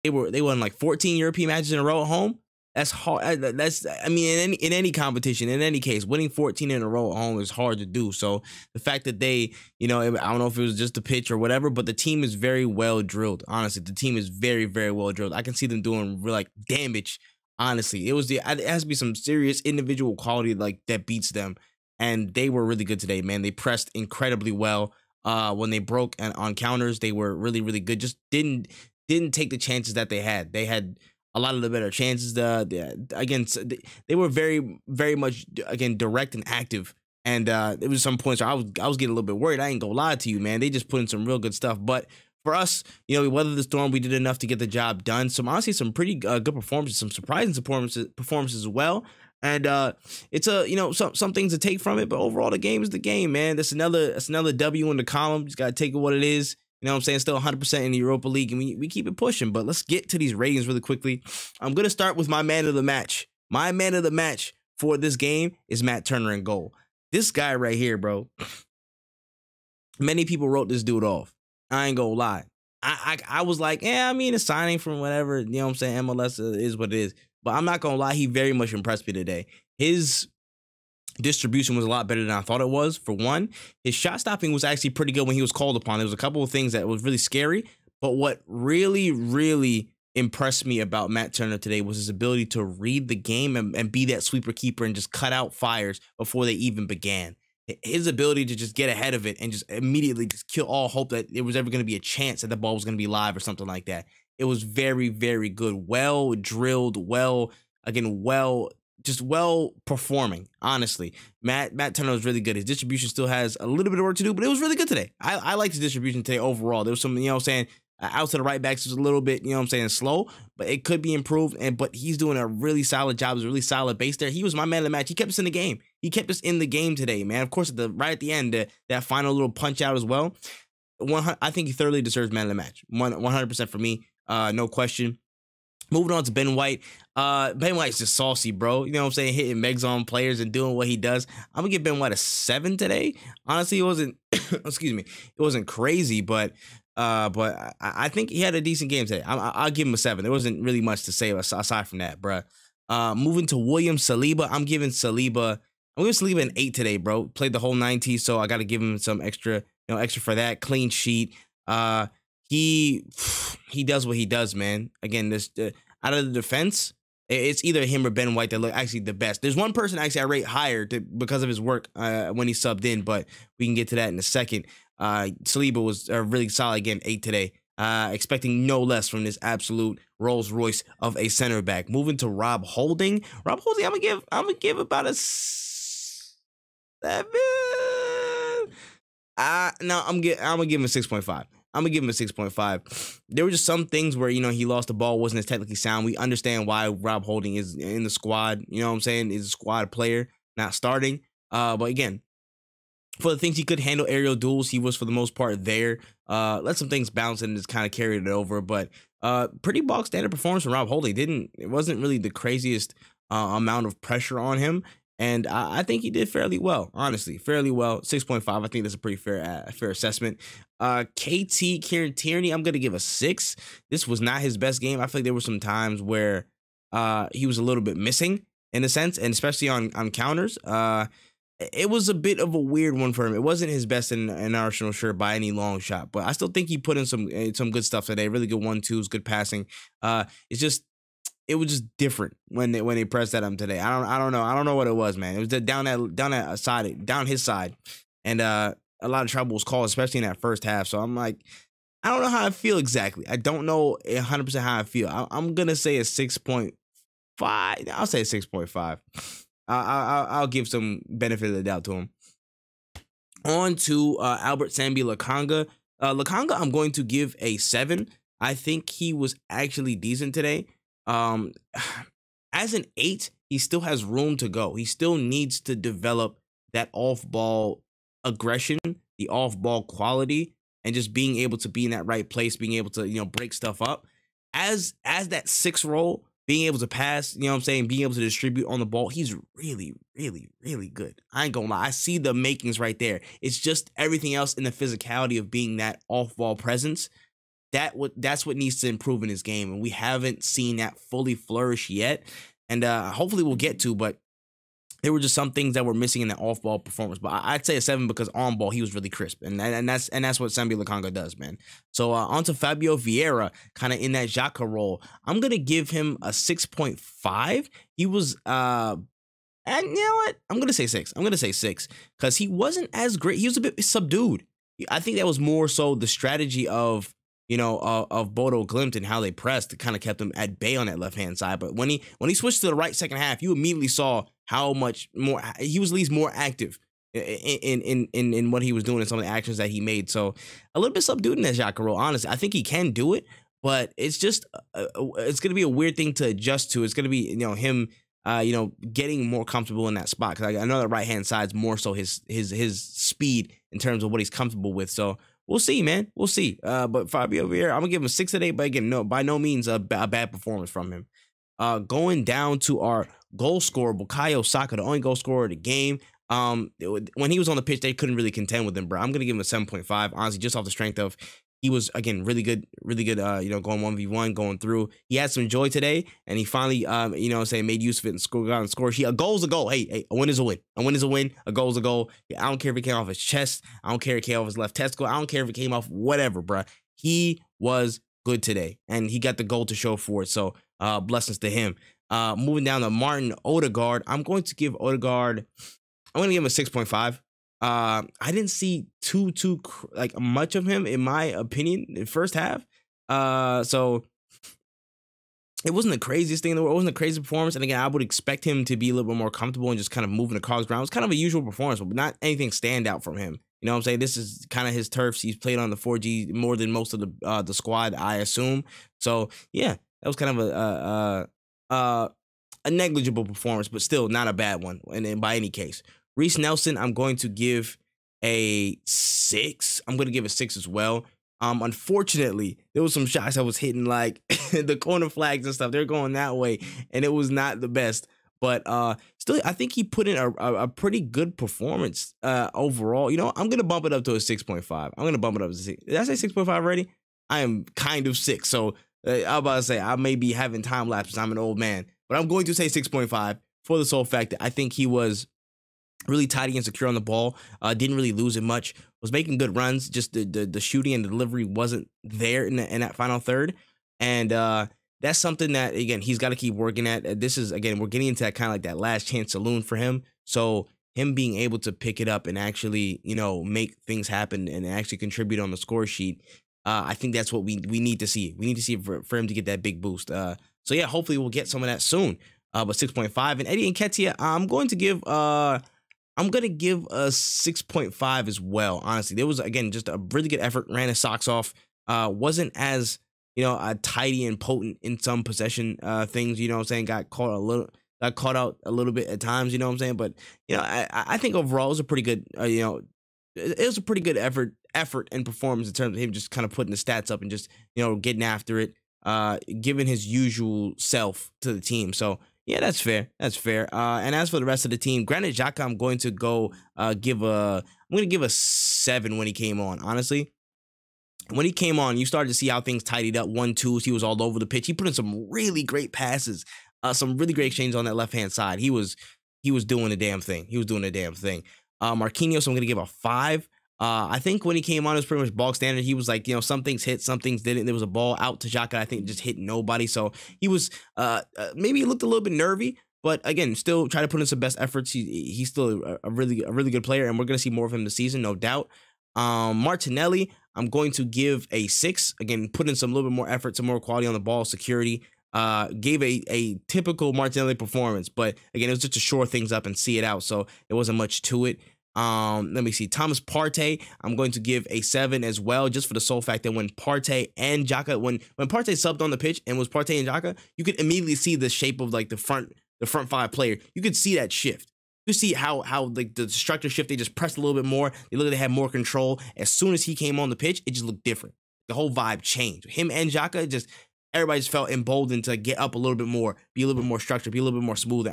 They won like 14 European matches in a row at home. That's hard. That's, I mean, in any competition, in any case, winning 14 in a row at home is hard to do. So the fact that they, I don't know if it was just the pitch or whatever, but the team is very well drilled. Honestly, the team is very, very well drilled. I can see them doing like damage. Honestly, it has to be some serious individual quality like that beats them, and they were really good today, man. They pressed incredibly well. When they broke on counters, they were really, really good. Just didn't take the chances that they had. They had a lot of the better chances. They were very, very much, again, direct and active. And there was some points where I was getting a little bit worried. I ain't gonna lie to you, man. They just put in some real good stuff. But for us, we weathered the storm. We did enough to get the job done. Honestly, some pretty good performances, some surprising performances as well. And it's some things to take from it. But overall, the game is the game, man. That's another W in the column. Just gotta take it what it is. You know what I'm saying? Still 100% in the Europa League, and we keep it pushing. But let's get to these ratings really quickly. I'm going to start with my man of the match. My man of the match for this game is Matt Turner in goal. This guy right here, bro. Many people wrote this dude off. I ain't going to lie. I was like, a signing from whatever. You know what I'm saying? MLS is what it is. But I'm not going to lie. He very much impressed me today. His distribution was a lot better than I thought it was. For one, his shot stopping was actually pretty good when he was called upon. There was a couple of things that was really scary, but what really, really impressed me about Matt Turner today was his ability to read the game and be that sweeper keeper and just cut out fires before they even began. His ability to just get ahead of it and just immediately just kill all hope that there was ever going to be a chance that the ball was going to be live or something like that. It was very, very good. Well drilled, well performing. Honestly, Matt Turner was really good. His distribution still has a little bit of work to do, but it was really good today. I liked his distribution today overall. There was some, out to the right backs was a little bit, slow, but it could be improved. But he's doing a really solid job. It's a really solid base there. He was my man of the match. He kept us in the game. He kept us in the game today, man. Of course, right at the end, that final little punch out as well. I think he thoroughly deserves man of the match. 100% for me. No question. Moving on to Ben White. Ben White's just saucy, bro. You know what I'm saying? Hitting megs on players and doing what he does. I'm going to give Ben White a 7 today. Honestly, it wasn't, excuse me, it wasn't crazy, but I think he had a decent game today. I'll give him a 7. There wasn't really much to say aside from that, bro. Moving to William Saliba. I'm giving Saliba an 8 today, bro. Played the whole 90, so I got to give him some extra for that. Clean sheet. He does what he does, man. Again, out of the defense, it's either him or Ben White that look actually the best. There's one person actually I rate higher because of his work when he subbed in, but we can get to that in a second. Saliba was a really solid, again, 8 today. Expecting no less from this absolute Rolls Royce of a center back. Moving to Rob Holding. Rob Holding, I'm gonna give about a 7. No, I'm gonna give him a 6.5. I'm going to give him a 6.5. There were just some things where, he lost the ball, wasn't as technically sound. We understand why Rob Holding is in the squad, you know what I'm saying? Is a squad player, not starting. But again, for the things he could handle aerial duels, he was for the most part there. Let some things bounce and just kind of carried it over. But pretty bog standard performance from Rob Holding. It wasn't really the craziest amount of pressure on him. And I think he did fairly well, honestly. Fairly well. 6.5. I think that's a pretty fair assessment. KT Kieran Tierney, I'm going to give a 6. This was not his best game. I feel like there were some times where he was a little bit missing in a sense, and especially on counters. It was a bit of a weird one for him. It wasn't his best in an Arsenal shirt by any long shot, but I still think he put in some good stuff today. Really good 1-2s, good passing. It was just different when they pressed at him today. I don't know what it was, man. It was down his side, and a lot of trouble was caused, especially in that first half. So I'm like, I don't know how I feel exactly. I don't know 100% how I feel. I'm gonna say a 6.5. I'll say a 6.5. I'll give some benefit of the doubt to him. On to Albert Sambi Lokonga. Lokonga, I'm going to give a 7. I think he was actually decent today. As an 8, he still has room to go. He still needs to develop that off-ball aggression, the off-ball quality, and just being able to be in that right place, being able to, break stuff up. As that 6 role, being able to pass, being able to distribute on the ball, he's really, really, really good. I ain't gonna lie. I see the makings right there. It's just everything else in the physicality of being that off-ball presence. that's what needs to improve in his game, and we haven't seen that fully flourish yet. And hopefully we'll get to, but there were just some things that were missing in that off-ball performance. But I'd say a 7 because on ball he was really crisp, and that's what Sambi Lokonga does, man. So on to Fabio Vieira, kind of in that Xhaka role. I'm gonna give him a 6.5. He was and you know what? I'm gonna say 6. I'm gonna say 6 because he wasn't as great. He was a bit subdued. I think that was more so the strategy of of Bodo Glimt and how they pressed that kind of kept him at bay on that left-hand side. But when he switched to the right second half, you immediately saw how much more he was, at least more active in what he was doing and some of the actions that he made. So a little bit subdued in that Xhaka role, honestly. I think he can do it, but it's just it's going to be a weird thing to adjust to. It's going to be him getting more comfortable in that spot, because I know the right-hand side's more so his speed in terms of what he's comfortable with. So we'll see, man. We'll see. But Fabio Vieira, I'm gonna give him 6 out of 8. But again, no, by no means a bad performance from him. Going down to our goal scorer, Bukayo Saka, the only goal scorer of the game. When he was on the pitch, they couldn't really contend with him, bro. I'm gonna give him a 7.5. Honestly, just off the strength of he was, again, really good, going 1v1, going through. He had some joy today, and he finally, made use of it and got on score sheet. A goal's a goal. Hey, a win is a win. A win is a win. A goal's a goal. I don't care if it came off his chest. I don't care if it came off his left testicle. I don't care if it came off whatever, bro. He was good today, and he got the goal to show for it. So, blessings to him. Moving down to Martin Odegaard. I'm going to give him a 6.5. I didn't see too much of him, in my opinion, in the first half. So it wasn't the craziest thing in the world. It wasn't a crazy performance. And again, I would expect him to be a little bit more comfortable and just kind of moving the cogs around. It was kind of a usual performance, but not anything stand out from him. You know what I'm saying? This is kind of his turf. He's played on the 4G more than most of the squad, I assume. So yeah, that was kind of a negligible performance, but still not a bad one. And by any case, Reece Nelson, I'm going to give a 6. I'm going to give a 6 as well. Unfortunately, there was some shots I was hitting, like the corner flags and stuff. They're going that way, and it was not the best. But still, I think he put in a pretty good performance overall. I'm going to bump it up to a 6.5. I'm going to bump it up to 6. Did I say 6.5 already? I am kind of sick. So I'm about to say I may be having time lapses. I'm an old man. But I'm going to say 6.5 for the sole fact that I think he was really tidy and secure on the ball. Didn't really lose it much. Was making good runs. Just the shooting and the delivery wasn't there in that final third. And that's something that, again, he's got to keep working at. This is, again, we're getting into that kind of like that last chance saloon for him. So him being able to pick it up and actually, make things happen and actually contribute on the score sheet, I think that's what we need to see. We need to see for him to get that big boost. So yeah, hopefully we'll get some of that soon. But 6.5. And Eddie Nketiah, I'm going to give a 6.5 as well. Honestly, there was, again, just a really good effort. Ran his socks off. Wasn't as tidy and potent in some possession things. You know what I'm saying? Got caught out a little bit at times. You know what I'm saying? But I think overall it was a pretty good. It was a pretty good effort and performance in terms of him just kind of putting the stats up and just getting after it, giving his usual self to the team. So yeah, that's fair. That's fair. And as for the rest of the team, Granit Xhaka, I'm going to give a 7 when he came on. Honestly, when he came on, you started to see how things tidied up. 1-2s, he was all over the pitch. He put in some really great passes, some really great exchanges on that left-hand side. He was doing the damn thing. Marquinhos, I'm going to give a 5. I think when he came on, it was pretty much ball standard. He was like, some things hit, some things didn't. There was a ball out to Xhaka, I think, just hit nobody. So he was, maybe he looked a little bit nervy, but again, still trying to put in some best efforts. He's still a really good player, and we're going to see more of him this season, no doubt. Martinelli, I'm going to give a 6. Again, put in some little bit more effort, some more quality on the ball, security. Gave a typical Martinelli performance, but again, it was just to shore things up and see it out. So there wasn't much to it. Let me see. Thomas Partey, I'm going to give a 7 as well, just for the sole fact that when Partey and Xhaka, when Partey subbed on the pitch and was Partey and Xhaka, you could immediately see the shape of like the front 5 player. You could see that shift. You see how like the structure shift. They just pressed a little bit more. They looked like they had more control. As soon as he came on the pitch, it just looked different. The whole vibe changed. Him and Xhaka, everybody just felt emboldened to get up a little bit more, be a little bit more structured, be a little bit more smooth.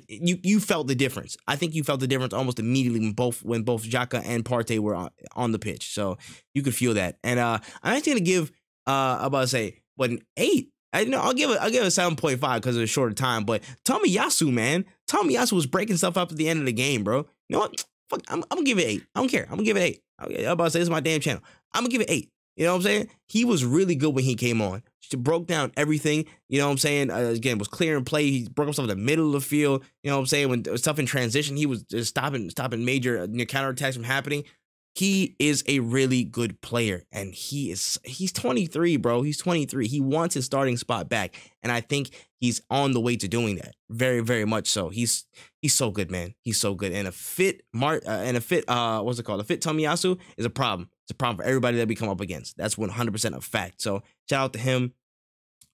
You felt the difference. I think you felt the difference almost immediately when both Xhaka and Partey were on the pitch. So you could feel that. And I'm actually going to give I'm about to say, but an 8. I'll give it a 7.5 because of a shorter time. But Tomiyasu, man, Tomiyasu was breaking stuff up at the end of the game, bro. You know what? Fuck, I'm gonna give it 8. I don't care. I'm gonna give it 8. I'm about to say, this is my damn channel. I'm gonna give it 8. You know what I'm saying? He was really good when he came on. She broke down everything. You know what I'm saying? Again, was clear and play. He broke himself in the middle of the field. You know what I'm saying? When it was tough in transition, he was just stopping major counterattacks from happening. He is a really good player, and he's 23, bro. He's 23. He wants his starting spot back, and I think he's on the way to doing that. Very, very much so. He's so good, man. He's so good. And a fit what's it called? A fit Tomiyasu is a problem. It's a problem for everybody that we come up against. That's 100% a fact. So shout out to him.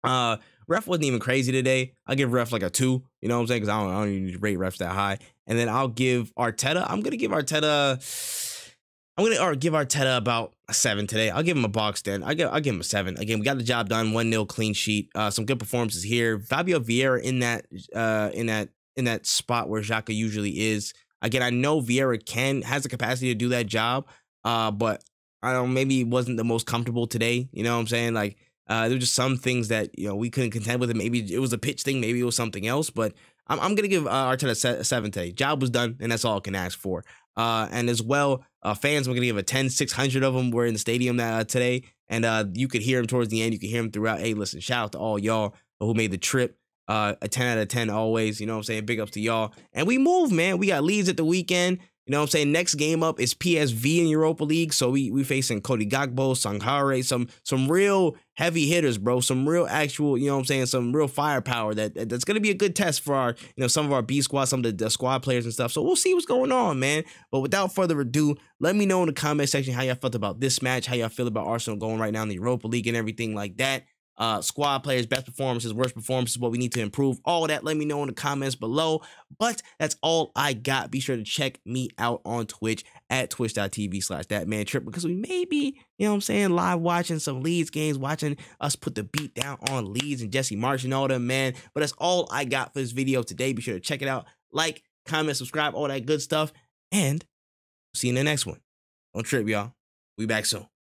Ref wasn't even crazy today. I'll give ref like a 2. You know what I'm saying? Because I don't even rate refs that high. And then I'll give Arteta. I'm gonna give Arteta about a 7 today. I'll give him a box then. I'll give him a 7. Again, we got the job done. 1-0 clean sheet. Some good performances here. Fabio Vieira in that spot where Xhaka usually is. Again, I know Vieira has the capacity to do that job, but I don't know, maybe he wasn't the most comfortable today. You know what I'm saying? Like, there were just some things that, we couldn't contend with it. Maybe it was a pitch thing. Maybe it was something else. But I'm going to give Arteta a 7 today. Job was done, and that's all I can ask for. And as well, fans, we're going to give a 10, 600 of them. We're in the stadium today. And you could hear him towards the end. You could hear him throughout. Hey, listen, shout out to all y'all who made the trip. A 10 out of 10 always. You know what I'm saying? Big ups to y'all. And we move, man. We got Leeds at the weekend. You know what I'm saying? Next game up is PSV in Europa League. So we facing Cody Gakpo, Sanghare, some real heavy hitters, bro. Some real actual, you know what I'm saying? Some real firepower that's going to be a good test for our, some of our B squad, some of the squad players and stuff. So we'll see what's going on, man. But without further ado, let me know in the comment section how y'all felt about this match, how y'all feel about Arsenal going right now in the Europa League and everything like that. Squad players, best performances, worst performances, what we need to improve, all that, let me know in the comments below. But that's all I got. Be sure to check me out on Twitch at twitch.tv/thatmantrip, because we may be, live watching some Leeds games, watching us put the beat down on Leeds and Jesse Marsh and all them, man. But that's all I got for this video today. Be sure to check it out, like, comment, subscribe, all that good stuff, and see you in the next one. Don't trip, y'all. We back soon.